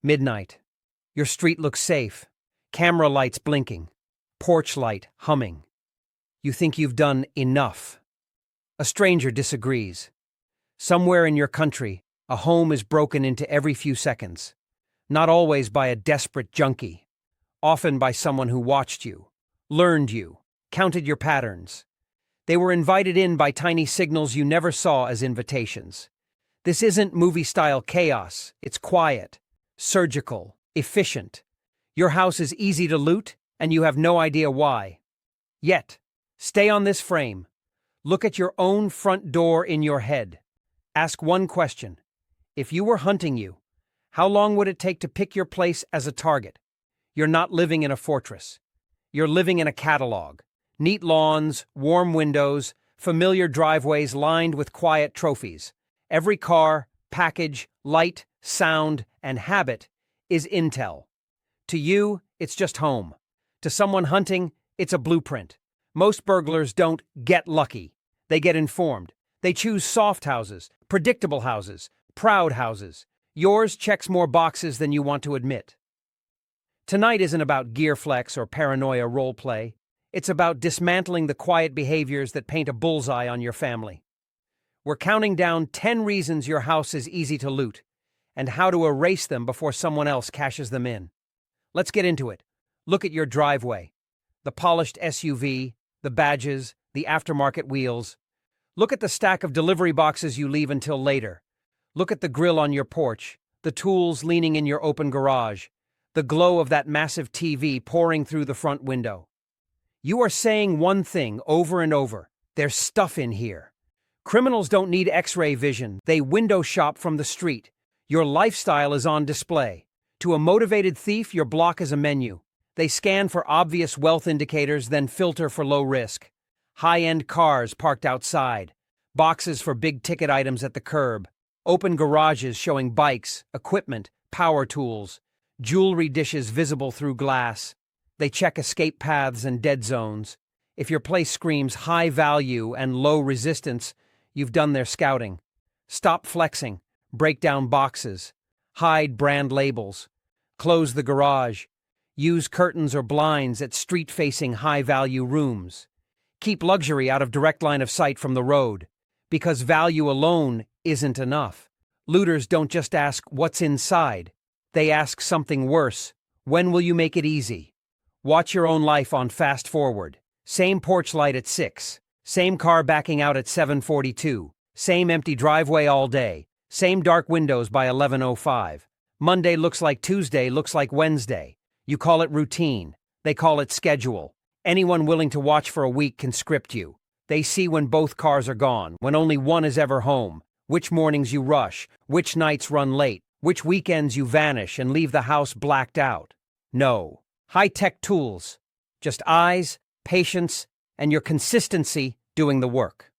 Midnight. Your street looks safe. Camera lights blinking. Porch light humming. You think you've done enough. A stranger disagrees. Somewhere in your country, a home is broken into every few seconds. Not always by a desperate junkie. Often by someone who watched you, learned you, counted your patterns. They were invited in by tiny signals you never saw as invitations. This isn't movie-style chaos. It's quiet, surgical, efficient. Your house is easy to loot, and you have no idea why. Yet, stay on this frame. Look at your own front door in your head. Ask one question. If you were hunting you, how long would it take to pick your place as a target? You're not living in a fortress. You're living in a catalog. Neat lawns, warm windows, familiar driveways lined with quiet trophies. Every car, package, light, sound, and habit is intel. To you, it's just home. To someone hunting, it's a blueprint. Most burglars don't get lucky. They get informed. They choose soft houses, predictable houses, proud houses. Yours checks more boxes than you want to admit. Tonight isn't about gear flex or paranoia roleplay. It's about dismantling the quiet behaviors that paint a bullseye on your family. We're counting down 10 reasons your house is easy to loot, and how to erase them before someone else cashes them in. Let's get into it. Look at your driveway. The polished SUV, the badges, the aftermarket wheels. Look at the stack of delivery boxes you leave until later. Look at the grill on your porch, the tools leaning in your open garage, the glow of that massive TV pouring through the front window. You are saying one thing over and over. There's stuff in here. Criminals don't need X-ray vision. They window shop from the street. Your lifestyle is on display. To a motivated thief, your block is a menu. They scan for obvious wealth indicators, then filter for low risk. High-end cars parked outside. Boxes for big-ticket items at the curb. Open garages showing bikes, equipment, power tools. Jewelry dishes visible through glass. They check escape paths and dead zones. If your place screams high value and low resistance, you've done their scouting. Stop flexing. Break down boxes. Hide brand labels. Close the garage. Use curtains or blinds at street-facing high-value rooms. Keep luxury out of direct line of sight from the road. Because value alone isn't enough. Looters don't just ask what's inside. They ask something worse. When will you make it easy? Watch your own life on fast forward. Same porch light at 6. Same car backing out at 7:42. Same empty driveway all day. Same dark windows by 11:05. Monday looks like Tuesday looks like Wednesday. You call it routine. They call it schedule. Anyone willing to watch for a week can script you. They see when both cars are gone, when only one is ever home, which mornings you rush, which nights run late, which weekends you vanish and leave the house blacked out. No. High-tech tools. Just eyes, patience, and your consistency doing the work.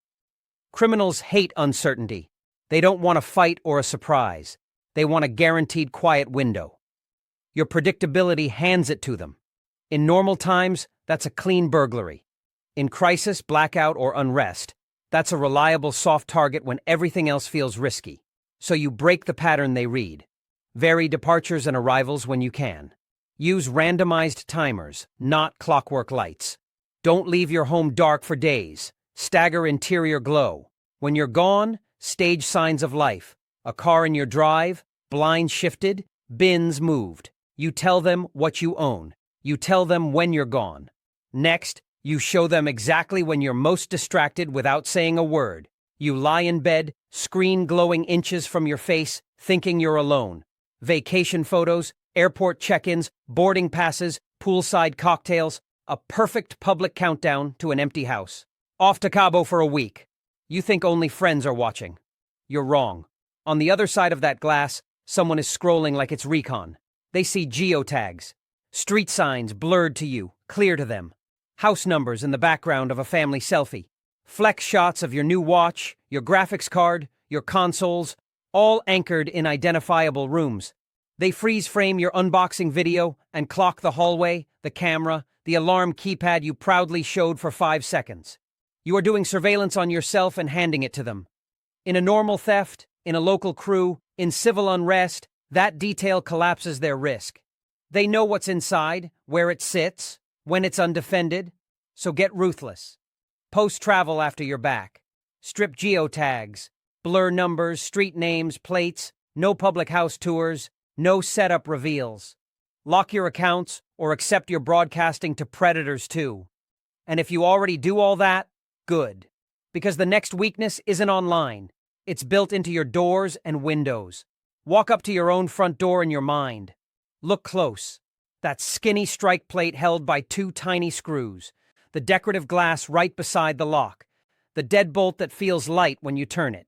Criminals hate uncertainty. They don't want a fight or a surprise. They want a guaranteed quiet window. Your predictability hands it to them. In normal times, that's a clean burglary. In crisis, blackout, or unrest, that's a reliable soft target when everything else feels risky. So you break the pattern they read. Vary departures and arrivals when you can. Use randomized timers, not clockwork lights. Don't leave your home dark for days. Stagger interior glow. When you're gone, stage signs of life. A car in your drive, blinds shifted, bins moved. You tell them what you own. You tell them when you're gone. Next, you show them exactly when you're most distracted without saying a word. You lie in bed, screen glowing inches from your face, thinking you're alone. Vacation photos, airport check-ins, boarding passes, poolside cocktails, a perfect public countdown to an empty house. Off to Cabo for a week. You think only friends are watching. You're wrong. On the other side of that glass, someone is scrolling like it's recon. They see geotags. Street signs blurred to you, clear to them. House numbers in the background of a family selfie. Flex shots of your new watch, your graphics card, your consoles, all anchored in identifiable rooms. They freeze frame your unboxing video and clock the hallway, the camera, the alarm keypad you proudly showed for 5 seconds. You are doing surveillance on yourself and handing it to them. In a normal theft, in a local crew, in civil unrest, That detail collapses their risk. They know what's inside, where it sits, when it's undefended, so get ruthless. Post travel after you're back. Strip geotags, blur numbers, street names, plates, no public house tours, no setup reveals. Lock your accounts or accept your broadcasting to predators too. And if you already do all that, good. Because the next weakness isn't online. It's built into your doors and windows. Walk up to your own front door in your mind. Look close. That skinny strike plate held by two tiny screws. The decorative glass right beside the lock. The deadbolt that feels light when you turn it.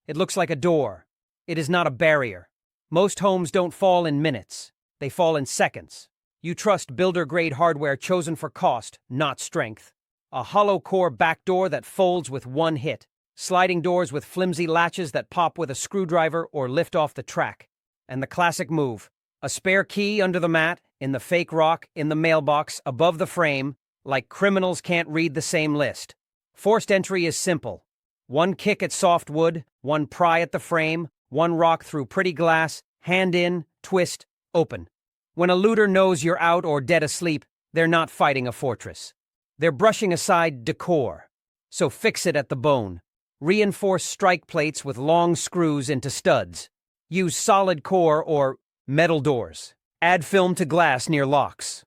It looks like a door. It is not a barrier. Most homes don't fall in minutes. They fall in seconds. You trust builder-grade hardware chosen for cost, not strength. A hollow-core back door that folds with one hit. Sliding doors with flimsy latches that pop with a screwdriver or lift off the track. And the classic move. A spare key under the mat, in the fake rock, in the mailbox, above the frame, like criminals can't read the same list. Forced entry is simple. One kick at soft wood, one pry at the frame, one rock through pretty glass, hand in, twist, open. When a looter knows you're out or dead asleep, they're not fighting a fortress. They're brushing aside decor. So fix it at the bone. Reinforce strike plates with long screws into studs. Use solid core or metal doors. Add film to glass near locks.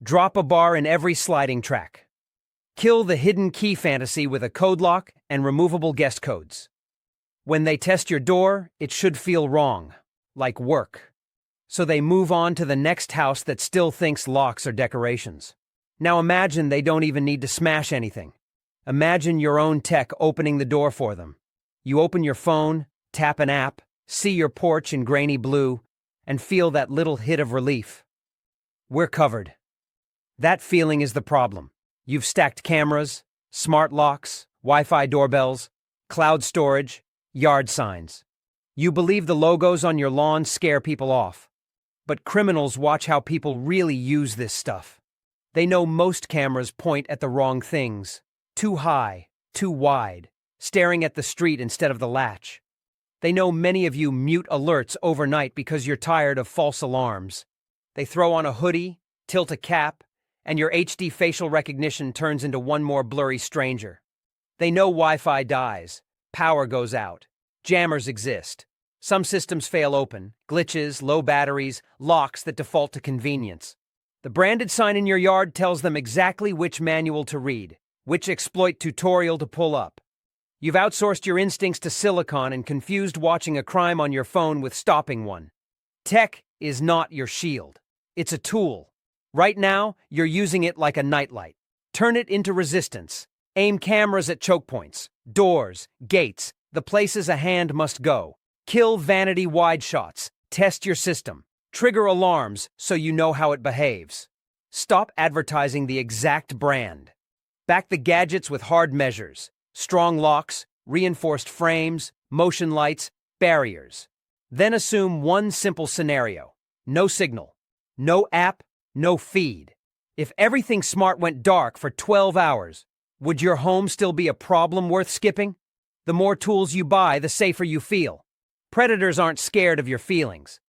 Drop a bar in every sliding track. Kill the hidden key fantasy with a code lock and removable guest codes. When they test your door, it should feel wrong, like work. So they move on to the next house that still thinks locks are decorations. Now imagine they don't even need to smash anything. Imagine your own tech opening the door for them. You open your phone, tap an app, see your porch in grainy blue, and feel that little hit of relief. We're covered. That feeling is the problem. You've stacked cameras, smart locks, Wi-Fi doorbells, cloud storage, yard signs. You believe the logos on your lawn scare people off. But criminals watch how people really use this stuff. They know most cameras point at the wrong things. Too high, too wide, staring at the street instead of the latch. They know many of you mute alerts overnight because you're tired of false alarms. They throw on a hoodie, tilt a cap, and your HD facial recognition turns into one more blurry stranger. They know Wi-Fi dies, power goes out, jammers exist. Some systems fail open, glitches, low batteries, locks that default to convenience. The branded sign in your yard tells them exactly which manual to read, which exploit tutorial to pull up. You've outsourced your instincts to silicon and confused watching a crime on your phone with stopping one. Tech is not your shield. It's a tool. Right now, you're using it like a nightlight. Turn it into resistance. Aim cameras at choke points, doors, gates, the places a hand must go. Kill vanity wide shots. Test your system. Trigger alarms so you know how it behaves. Stop advertising the exact brand. Back the gadgets with hard measures. Strong locks, reinforced frames, motion lights, barriers. Then assume one simple scenario. No signal. No app, no feed. If everything smart went dark for 12 hours, would your home still be a problem worth skipping? The more tools you buy, the safer you feel. Predators aren't scared of your feelings.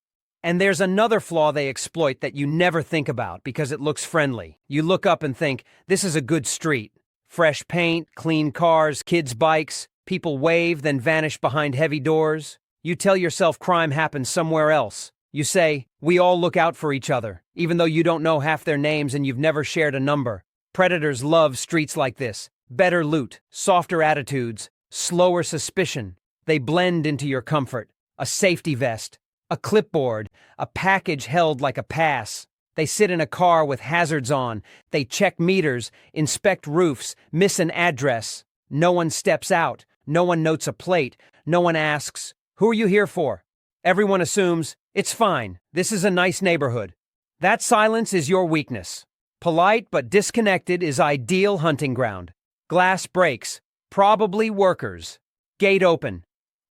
And there's another flaw they exploit that you never think about because it looks friendly. You look up and think, this is a good street. Fresh paint, clean cars, kids' bikes, people wave, then vanish behind heavy doors. You tell yourself crime happens somewhere else. You say, we all look out for each other, even though you don't know half their names and you've never shared a number. Predators love streets like this. Better loot, softer attitudes, slower suspicion. They blend into your comfort. A safety vest, a clipboard, a package held like a pass. They sit in a car with hazards on. They check meters, inspect roofs, miss an address. No one steps out. No one notes a plate. No one asks, who are you here for? Everyone assumes, it's fine. This is a nice neighborhood. That silence is your weakness. Polite but disconnected is ideal hunting ground. Glass breaks. Probably workers. Gate open.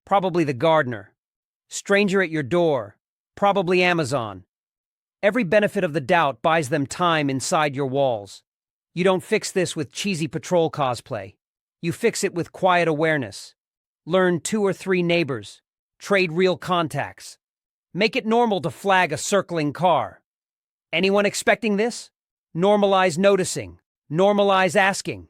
Probably the gardener. Stranger at your door. Probably Amazon. Every benefit of the doubt buys them time inside your walls. You don't fix this with cheesy patrol cosplay. You fix it with quiet awareness. Learn 2 or 3 neighbors. Trade real contacts. Make it normal to flag a circling car. Anyone expecting this? Normalize noticing. Normalize asking.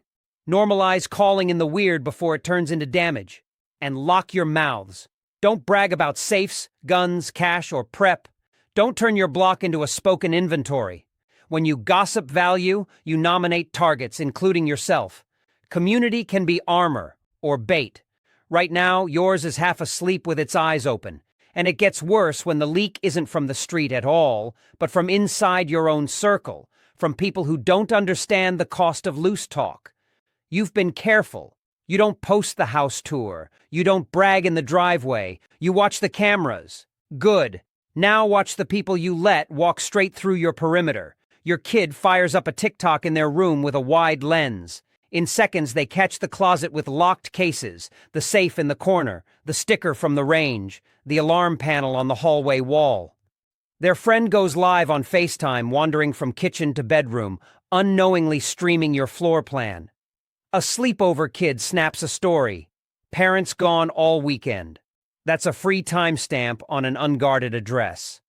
Normalize calling in the weird before it turns into damage. And lock your mouths. Don't brag about safes, guns, cash, or prep. Don't turn your block into a spoken inventory. When you gossip value, you nominate targets, including yourself. Community can be armor or bait. Right now, yours is half asleep with its eyes open. And it gets worse when the leak isn't from the street at all, but from inside your own circle, from people who don't understand the cost of loose talk. You've been careful. You don't post the house tour. You don't brag in the driveway. You watch the cameras. Good. Now watch the people you let walk straight through your perimeter. Your kid fires up a TikTok in their room with a wide lens. In seconds, they catch the closet with locked cases, the safe in the corner, the sticker from the range, the alarm panel on the hallway wall. Their friend goes live on FaceTime, wandering from kitchen to bedroom, unknowingly streaming your floor plan. A sleepover kid snaps a story. Parents gone all weekend. That's a free timestamp on an unguarded address.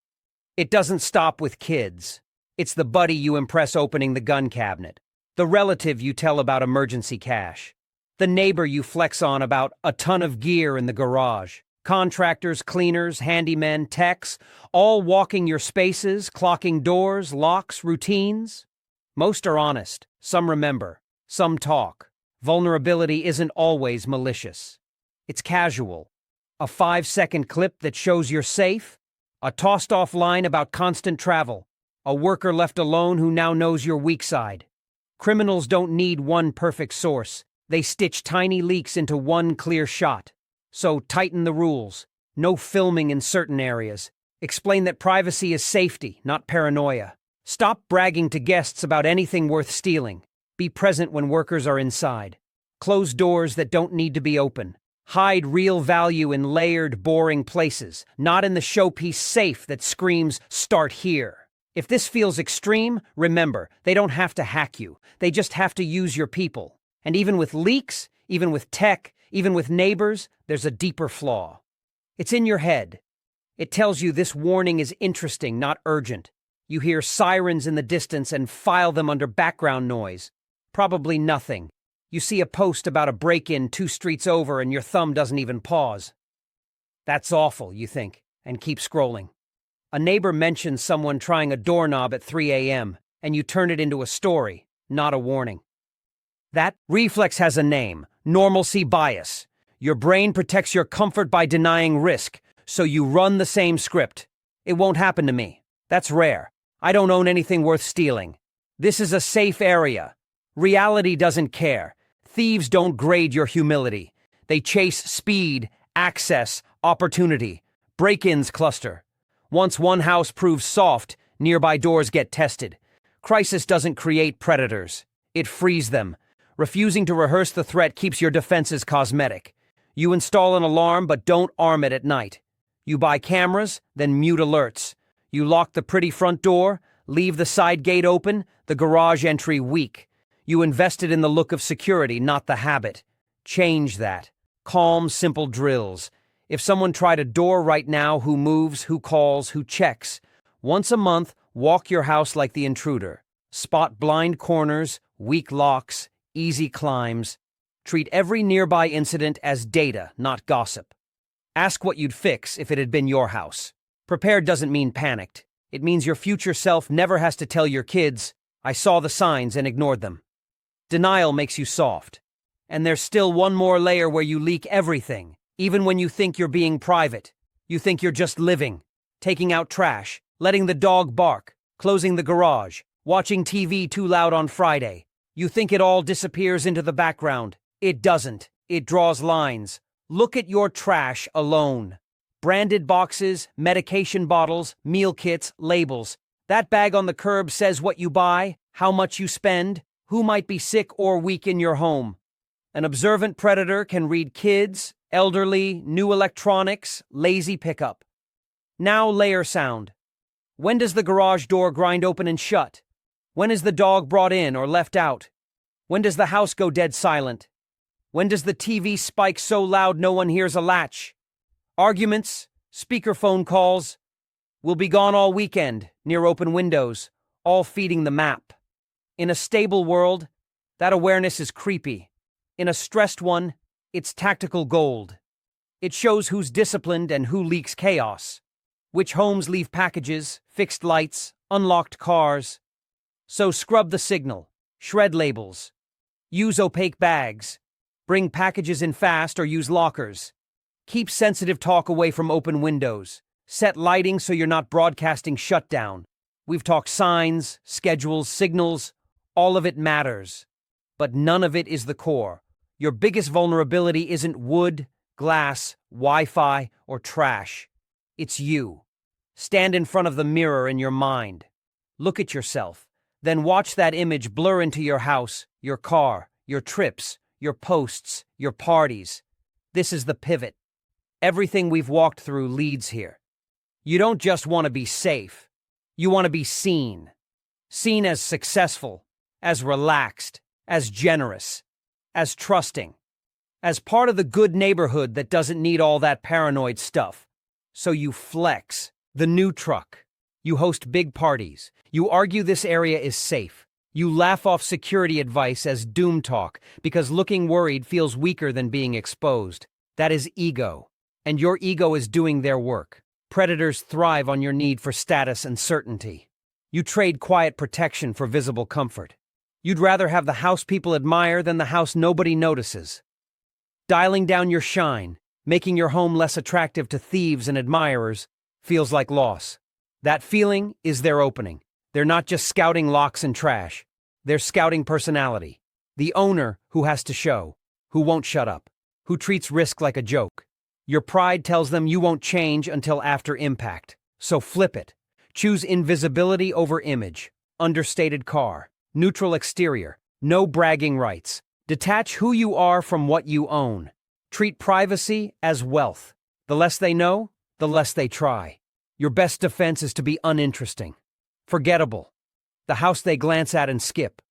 It doesn't stop with kids. It's the buddy you impress opening the gun cabinet, the relative you tell about emergency cash, the neighbor you flex on about a ton of gear in the garage, contractors, cleaners, handymen, techs, all walking your spaces, clocking doors, locks, routines. Most are honest, some remember, some talk. Vulnerability isn't always malicious. It's casual. A 5-second clip that shows you're safe, a tossed-off line about constant travel, a worker left alone who now knows your weak side. Criminals don't need one perfect source. They stitch tiny leaks into one clear shot. So tighten the rules. No filming in certain areas. Explain that privacy is safety, not paranoia. Stop bragging to guests about anything worth stealing. Be present when workers are inside. Close doors that don't need to be open. Hide real value in layered, boring places, not in the showpiece safe that screams, "Start here." If this feels extreme, remember, they don't have to hack you. They just have to use your people. And even with leaks, even with tech, even with neighbors, there's a deeper flaw. It's in your head. It tells you this warning is interesting, not urgent. You hear sirens in the distance and file them under background noise. Probably nothing. You see a post about a break-in 2 streets over and your thumb doesn't even pause. That's awful, you think, and keep scrolling. A neighbor mentions someone trying a doorknob at 3 a.m., and you turn it into a story, not a warning. That reflex has a name: normalcy bias. Your brain protects your comfort by denying risk, so you run the same script. It won't happen to me. That's rare. I don't own anything worth stealing. This is a safe area. Reality doesn't care. Thieves don't grade your humility. They chase speed, access, opportunity. Break-ins cluster. Once one house proves soft, nearby doors get tested. Crisis doesn't create predators. It frees them. Refusing to rehearse the threat keeps your defenses cosmetic. You install an alarm but don't arm it at night. You buy cameras, then mute alerts. You lock the pretty front door, leave the side gate open, the garage entry weak. You invested in the look of security, not the habit. Change that. Calm, simple drills. If someone tried a door right now, who moves, who calls, who checks? Once a month, walk your house like the intruder. Spot blind corners, weak locks, easy climbs. Treat every nearby incident as data, not gossip. Ask what you'd fix if it had been your house. Prepared doesn't mean panicked. It means your future self never has to tell your kids, "I saw the signs and ignored them." Denial makes you soft. And there's still one more layer where you leak everything. Even when you think you're being private, you think you're just living, taking out trash, letting the dog bark, closing the garage, watching TV too loud on Friday. You think it all disappears into the background. It doesn't. It draws lines. Look at your trash alone. Branded boxes, medication bottles, meal kits, labels. That bag on the curb says what you buy, how much you spend, who might be sick or weak in your home. An observant predator can read kids, elderly, new electronics, lazy pickup. Now layer sound. When does the garage door grind open and shut? When is the dog brought in or left out? When does the house go dead silent? When does the TV spike so loud no one hears a latch? Arguments, speakerphone calls, We'll be gone all weekend, near open windows, all feeding the map. In a stable world, that awareness is creepy. In a stressed one, it's tactical gold. It shows who's disciplined and who leaks chaos. Which homes leave packages, fixed lights, unlocked cars. So scrub the signal, shred labels, use opaque bags, bring packages in fast or use lockers. Keep sensitive talk away from open windows. Set lighting so you're not broadcasting shutdown. We've talked signs, schedules, signals. All of it matters. But none of it is the core. Your biggest vulnerability isn't wood, glass, Wi-Fi, or trash. It's you. Stand in front of the mirror in your mind. Look at yourself. Then watch that image blur into your house, your car, your trips, your posts, your parties. This is the pivot. Everything we've walked through leads here. You don't just want to be safe. You want to be seen. Seen as successful, as relaxed, as generous, as trusting, as part of the good neighborhood that doesn't need all that paranoid stuff. So you flex, the new truck. You host big parties. You argue this area is safe. You laugh off security advice as doom talk because looking worried feels weaker than being exposed. That is ego. And your ego is doing their work. Predators thrive on your need for status and certainty. You trade quiet protection for visible comfort. You'd rather have the house people admire than the house nobody notices. Dialing down your shine, making your home less attractive to thieves and admirers, feels like loss. That feeling is their opening. They're not just scouting locks and trash. They're scouting personality. The owner who has to show, who won't shut up, who treats risk like a joke. Your pride tells them you won't change until after impact. So flip it. Choose invisibility over image. Understated car. Neutral exterior. No bragging rights. Detach who you are from what you own. Treat privacy as wealth. The less they know, the less they try. Your best defense is to be uninteresting. Forgettable. The house they glance at and skip.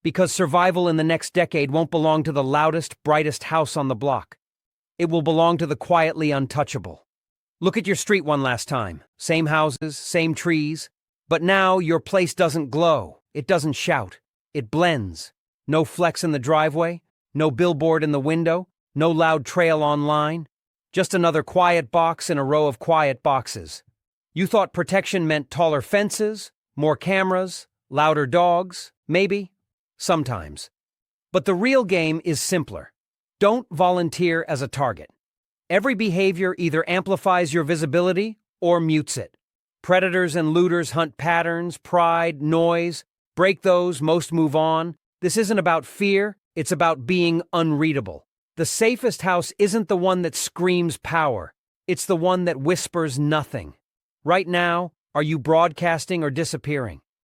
Because survival in the next decade won't belong to the loudest, brightest house on the block. It will belong to the quietly untouchable. Look at your street one last time. Same houses, same trees. But now your place doesn't glow. It doesn't shout. It blends. No flex in the driveway. No billboard in the window. No loud trail online. Just another quiet box in a row of quiet boxes. You thought protection meant taller fences, more cameras, louder dogs, maybe? Sometimes. But the real game is simpler. Don't volunteer as a target. Every behavior either amplifies your visibility or mutes it. Predators and looters hunt patterns, pride, noise. Break those, most move on. This isn't about fear, it's about being unreadable. The safest house isn't the one that screams power. It's the one that whispers nothing. Right now, are you broadcasting or disappearing?